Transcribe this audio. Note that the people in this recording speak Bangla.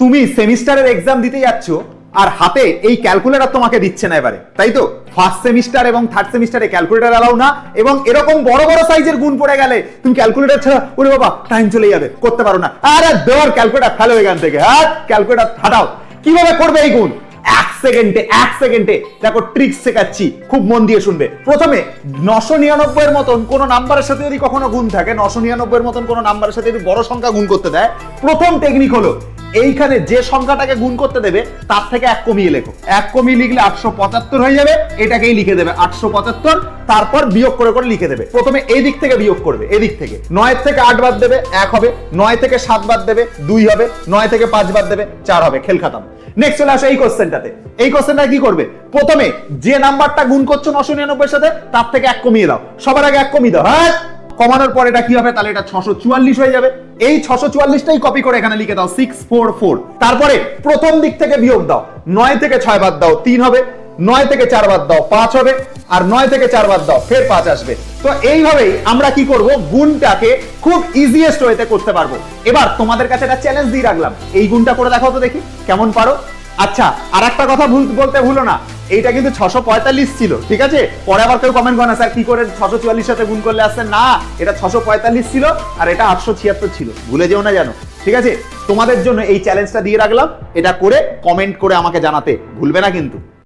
তুমি সেমিস্টারের এক্সাম দিতে যাচ্ছ আর হাতে এই ক্যালকুলেটর তোমাকে দিচ্ছে না এবারে, তাই তো? ফার্স্ট সেমিস্টার এবং থার্ড সেমিস্টারে ক্যালকুলেটর অ্যালাউ না, এবং এরকম বড় বড় সাইজের গুণ পড়ে গেলে তুমি ক্যালকুলেটর ছাড়া ওরে বাবা টাইম চলে যাবে, করতে পারো না। আরে দেওয়ার ক্যালকুলেটর ফেলো এখান থেকে, হ্যাঁ ক্যালকুলেটর ফাটাও। কিভাবে করবে এই গুণ? এক সেকেন্ডে দেখো ট্রিক্স শেখাচ্ছি, খুব মন দিয়ে শুনবে। প্রথমে 999 এর মতন কোন নাম্বারের সাথে যদি কখনো গুণ থাকে, 999 এর মতন কোন নাম্বারের সাথে যদি বড় সংখ্যা গুণ করতে দেয়, প্রথম টেকনিক হলো এইখানে যে সংখ্যাটাকে গুণ করতে দেবে তার থেকে এক কমিয়ে লেখো। এক কমিয়ে লিখলে 875 হয়ে যাবে, এটাকেই লিখে দেবে 875, তারপর বিয়োগ করে করে লিখে দেবে। প্রথমে এই দিক থেকে বিয়োগ করবে, এদিক থেকে 9 থেকে 8 বাদ দেবে 1 হবে, 9 থেকে 7 বাদ দেবে 2 হবে, 9 থেকে 5 বাদ দেবে 4 হবে, খেল খাতাম। নেক্সট চলে আসো এই কোশ্চেনটাতে। এই কোশ্চেনটা কি করবে? প্রথমে যে নাম্বারটা গুণ করছো 999 এর সাথে তার থেকে এক কমিয়ে দাও, সবার আগে এক কমিয়ে দাও। হ্যাঁ, কমানোর পর এটা কি হবে? তাহলে এটা 644 হয়ে যাবে। এই 644টাই কপি করে এখানে লিখে দাও 644। তারপরে প্রথম দিক থেকে বিয়োগ দাও, 9 থেকে 6 বাদ দাও 3 হবে, 9 থেকে 4 বাদ দাও 5 হবে, আর 9 থেকে 4 বাদ দাও ফের 5 আসবে। তো এইভাবেই আমরা কি করব? গুণটাকে খুব ইজিয়েস্ট ওয়েতে করতে পারবো। এবার তোমাদের কাছে একটা চ্যালেঞ্জ দিয়ে রাখলাম, এই গুণটা করে দেখাও তো দেখি কেমন পারো। আচ্ছা, আর একটা কথা বলতে ভুলো না, এইটা কিন্তু 645 ছিল, ঠিক আছে? পরে আবার কেউ কমেন্ট করে না স্যার কি করে 644 সাথে গুণ করলে আসছে, না এটা 645 ছিল আর এটা 876 ছিল, ভুলে যেও না জানো, ঠিক আছে? তোমাদের জন্য এই চ্যালেঞ্জটা দিয়ে রাখলাম, এটা করে কমেন্ট করে আমাকে জানাতে ভুলবে না কিন্তু।